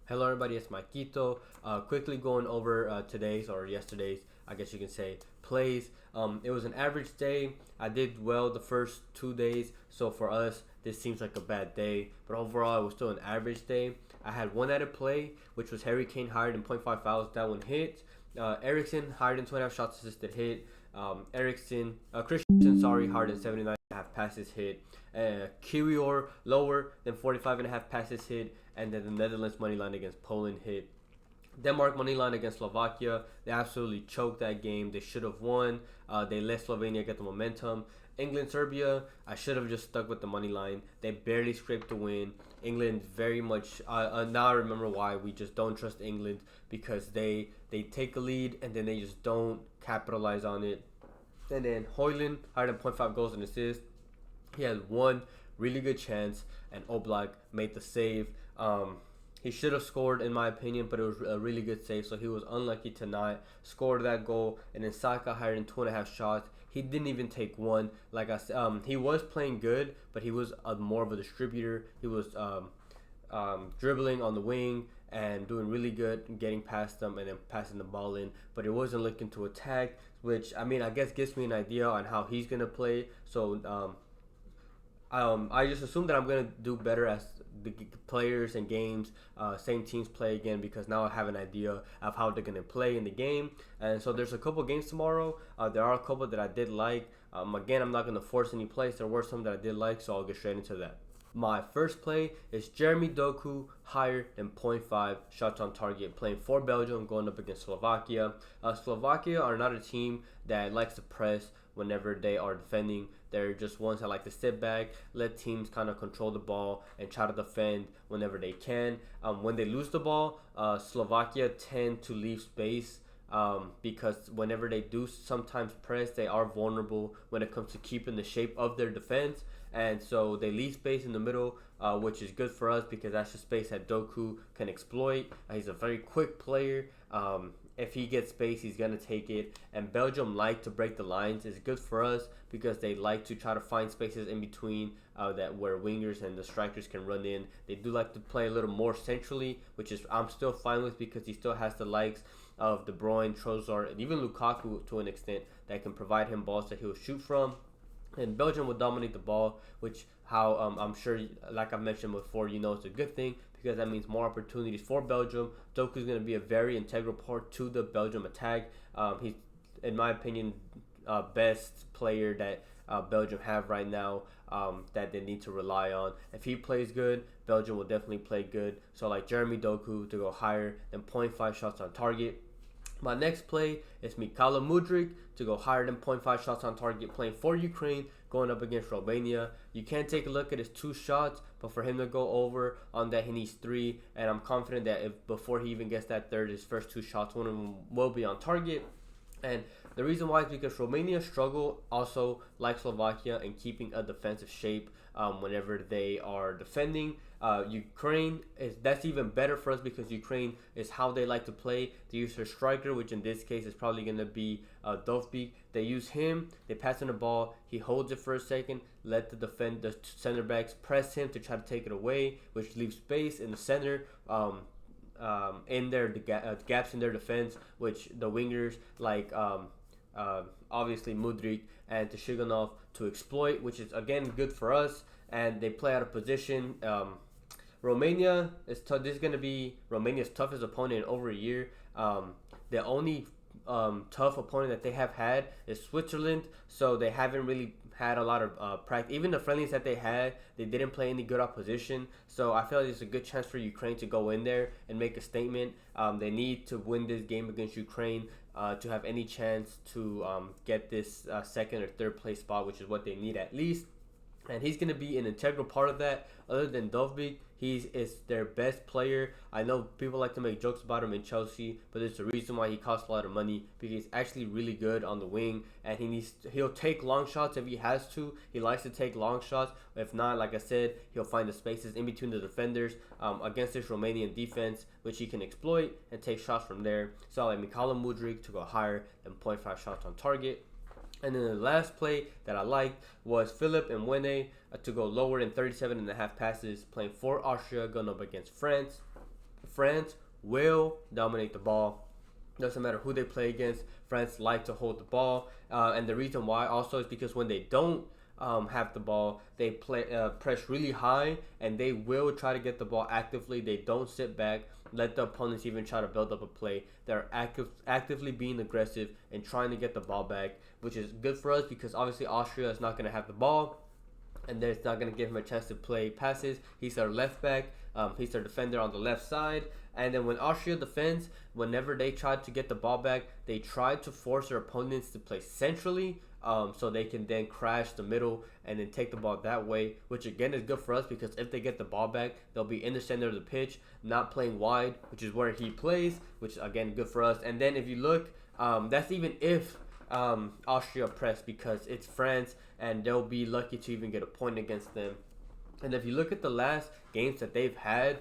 Hello everybody, it's Maikito. Quickly going over today's or yesterday's, I guess you can say, plays. It was an average day. I did well the first 2 days, so for us, this seems like a bad day. But overall, it was still an average day. I had one added play, which was Harry Kane higher than .5 fouls. That one hit. Ericsson higher than 2.5 shots assisted hit. Christensen, higher than 79.5 passes hit. Kiwior lower than 45.5 passes hit. And then the Netherlands money line against Poland hit. Denmark money line against Slovakia. They absolutely choked that game. They should have won. They let Slovenia get the momentum. England Serbia, I should have just stuck with the money line. They barely scraped the win. England very much. Now I remember why we just don't trust England, because they take a lead and then they just don't capitalize on it. And then Højlund higher than 0.5 goals and assists. He had one really good chance, and Oblak made the save. He should have scored, in my opinion, but it was a really good save, so he was unlucky to not score that goal. And then Saka higher than 2.5 shots. He didn't even take one. Like I said, he was playing good, but he was more of a distributor. He was dribbling on the wing and doing really good, getting past them and then passing the ball in. But it wasn't looking to attack, which, I mean, I guess gives me an idea on how he's going to play. So I just assume that I'm going to do better as the players and games, same teams play again, because now I have an idea of how they're going to play in the game. And so there's a couple games tomorrow. There are a couple that I did like. Again, I'm not going to force any plays. There were some that I did like, so I'll get straight into that. My first play is Jeremy Doku higher than 0.5 shots on target, playing for Belgium, going up against Slovakia. Slovakia are not a team that likes to press whenever they are defending. They're just ones that like to sit back, let teams kind of control the ball and try to defend whenever they can. When they lose the ball, Slovakia tend to leave space, because whenever they do sometimes press, they are vulnerable when it comes to keeping the shape of their defense. And so they leave space in the middle, which is good for us because that's the space that Doku can exploit. He's a very quick player. If he gets space, he's going to take it. And Belgium like to break the lines. It's good for us because they like to try to find spaces in between that where wingers and the strikers can run in. They do like to play a little more centrally, which is I'm still fine with, because he still has the likes of De Bruyne, Trossard, and even Lukaku to an extent that can provide him balls that he'll shoot from. And Belgium will dominate the ball, which I'm sure, like I've mentioned before, it's a good thing, because that means more opportunities for Belgium. Doku is going to be a very integral part to the Belgium attack. He's, in my opinion, best player that Belgium have right now, that they need to rely on. If he plays good, Belgium will definitely play good. So like Jeremy Doku to go higher than 0.5 shots on target. My next play is Mykhailo Mudryk to go higher than 0.5 shots on target, playing for Ukraine, going up against Romania. You can take a look at his 2 shots, but for him to go over on that, he needs 3. And I'm confident that if before he even gets that third, his first 2 shots, one of them will be on target. And the reason why is because Romania struggle also, like Slovakia, in keeping a defensive shape whenever they are defending. Ukraine that's even better for us, because Ukraine is how they like to play. They use their striker, which in this case is probably going to be Dovbyk. They use him, they pass him the ball, he holds it for a second, let the center backs press him to try to take it away, which leaves space in the center. In their gaps in their defense, which the wingers like obviously Mudryk and Tshiganov to exploit, which is again good for us. And they play out of position. Romania is tough. This is going to be Romania's toughest opponent in over a year. The only tough opponent that they have had is Switzerland, so they haven't really had a lot of practice. Even the friendlies that they had, they didn't play any good opposition. So I feel like it's a good chance for Ukraine to go in there and make a statement. They need to win this game against Ukraine to have any chance to get this second or third place spot, which is what they need at least. And he's going to be an integral part of that. Other than Dovbyk, he is their best player. I know people like to make jokes about him in Chelsea, but there's a reason why he costs a lot of money, because he's actually really good on the wing, and he'll take long shots if he has to. He likes to take long shots. If not, like I said, he'll find the spaces in between the defenders against this Romanian defense, which he can exploit and take shots from there. So I like Mykhailo Mudryk to go higher than 0.5 shots on target. And then the last play that I liked was Philipp and Wene to go lower than 37.5 passes, playing for Austria, going up against France. France will dominate the ball. Doesn't matter who they play against. France like to hold the ball, and the reason why also is because when they don't have the ball, they press really high, and they will try to get the ball actively. They don't sit back, let the opponents even try to build up a play. They're actively being aggressive and trying to get the ball back, which is good for us because obviously Austria is not going to have the ball, and it's not going to give him a chance to play passes. He's our left back. He's our defender on the left side. And then when Austria defends, whenever they try to get the ball back, they try to force their opponents to play centrally, so they can then crash the middle and then take the ball that way, which again is good for us because if they get the ball back, they'll be in the center of the pitch, not playing wide, which is where he plays, which again good for us. And then if you look, that's even if Austria press, because it's France and they'll be lucky to even get a point against them. And if you look at the last games that they've had,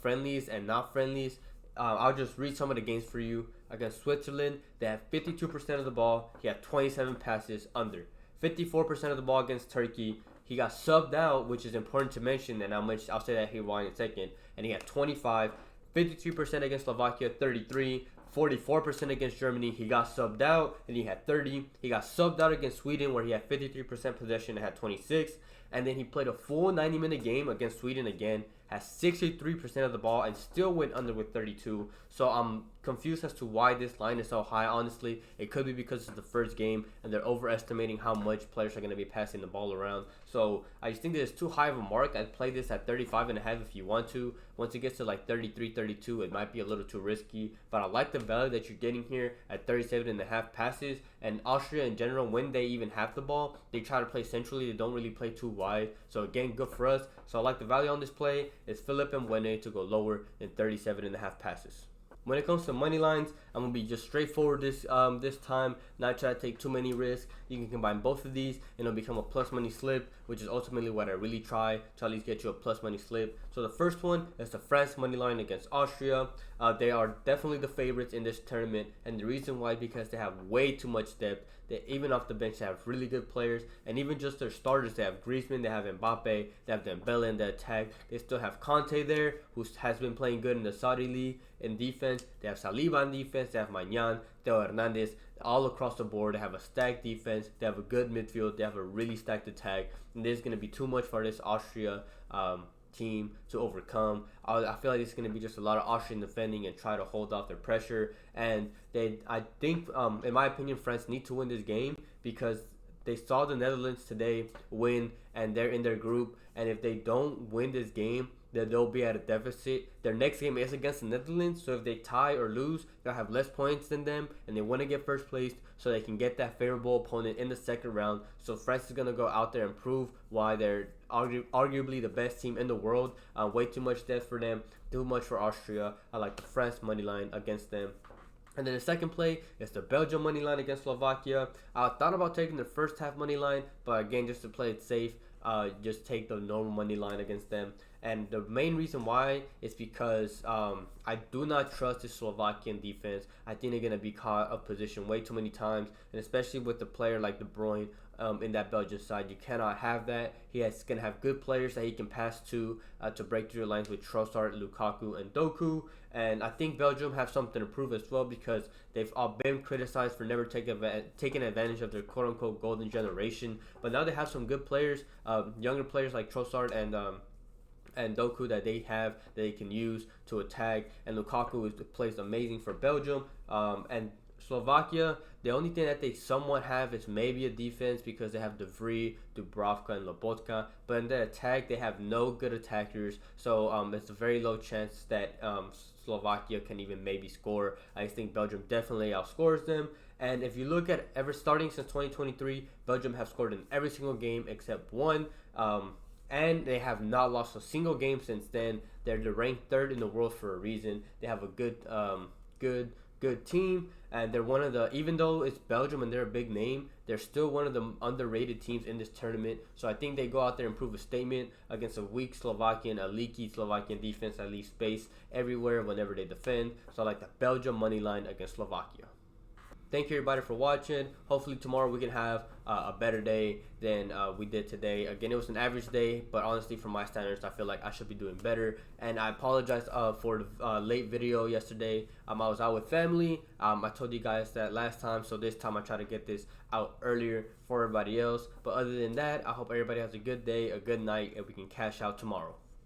friendlies and not friendlies, I'll just read some of the games for you. Against Switzerland, they have 52% of the ball. He had 27 passes under. 54% of the ball against Turkey. He got subbed out, which is important to mention, and I'll say that here why in a second. And he had 25. 53% against Slovakia, 33. 44% against Germany. He got subbed out, and he had 30. He got subbed out against Sweden, where he had 53% possession and had 26. And then he played a full 90-minute game against Sweden again, has 63% of the ball, and still went under with 32. So I'm confused as to why this line is so high. Honestly, it could be because it's the first game and they're overestimating how much players are going to be passing the ball around. So I just think that it's too high of a mark. I'd play this at 35.5 if you want to. Once it gets to like 33, 32, it might be a little too risky. But I like the value that you're getting here at 37.5 passes. And Austria in general, when they even have the ball, they try to play centrally. They don't really play too wide. So again, good for us. So I like the value on this play. It's Philipp and Wene to go lower than 37.5 passes. When it comes to money lines, I'm gonna be just straightforward this time, not try to take too many risks. You can combine both of these and it'll become a plus money slip, which is ultimately what I really try to at least get you a plus money slip. So the first one is the France money line against Austria. They are definitely the favorites in this tournament, and the reason why, because they have way too much depth. They, even off the bench, they have really good players, and even just their starters, they have Griezmann, they have Mbappe, they have Dembele in the attack. They still have Conte there, who has been playing good in the Saudi league in defense. They have Saliba in defense. They have Maignan, Theo Hernandez, all across the board. They have a stacked defense. They have a good midfield. They have a really stacked attack. And there's going to be too much for this Austria team to overcome. I feel like it's going to be just a lot of Austrian defending and try to hold off their pressure. And I think, in my opinion, France need to win this game because they saw the Netherlands today win, and they're in their group. And if they don't win this game, then they'll be at a deficit. Their next game is against the Netherlands, so if they tie or lose, they'll have less points than them, and they want to get first place so they can get that favorable opponent in the second round. So France is going to go out there and prove why they're arguably the best team in the world. Way too much depth for them, too much for Austria. I like the France money line against them. And then the second play is the Belgium money line against Slovakia. I thought about taking the first half money line, but again, just to play it safe, just take the normal money line against them. And the main reason why is because I do not trust the Slovakian defense. I think they're going to be caught up position way too many times, and especially with a player like De Bruyne in that Belgian side, you cannot have that. He's going to have good players that he can pass to break through the lines with Trossard, Lukaku, and Doku. And I think Belgium have something to prove as well, because they've all been criticized for never taking advantage of their quote-unquote golden generation. But now they have some good players, younger players like Trossard and Doku that they can use to attack. And Lukaku plays amazing for Belgium. And Slovakia, the only thing that they somewhat have is maybe a defense, because they have De Vrij, Dubravka, and Lobotka. But in the attack, they have no good attackers. So it's a very low chance that Slovakia can even maybe score. I think Belgium definitely outscores them. And if you look at starting since 2023, Belgium have scored in every single game except one. And they have not lost a single game since then. They're ranked third in the world for a reason. They have a good team, and they're one of the, even though it's Belgium and they're a big name, they're still one of the underrated teams in this tournament. So I think they go out there and prove a statement against a weak a leaky Slovakian defense that leaves space everywhere whenever they defend. So I like the Belgium money line against Slovakia. Thank you everybody for watching. Hopefully tomorrow we can have a better day than we did today. Again, it was an average day, but honestly from my standards I feel like I should be doing better, and I apologize for the late video yesterday. I was out with family. I told you guys that last time, so this time I try to get this out earlier for everybody else. But other than that, I hope everybody has a good day, a good night, and we can cash out tomorrow.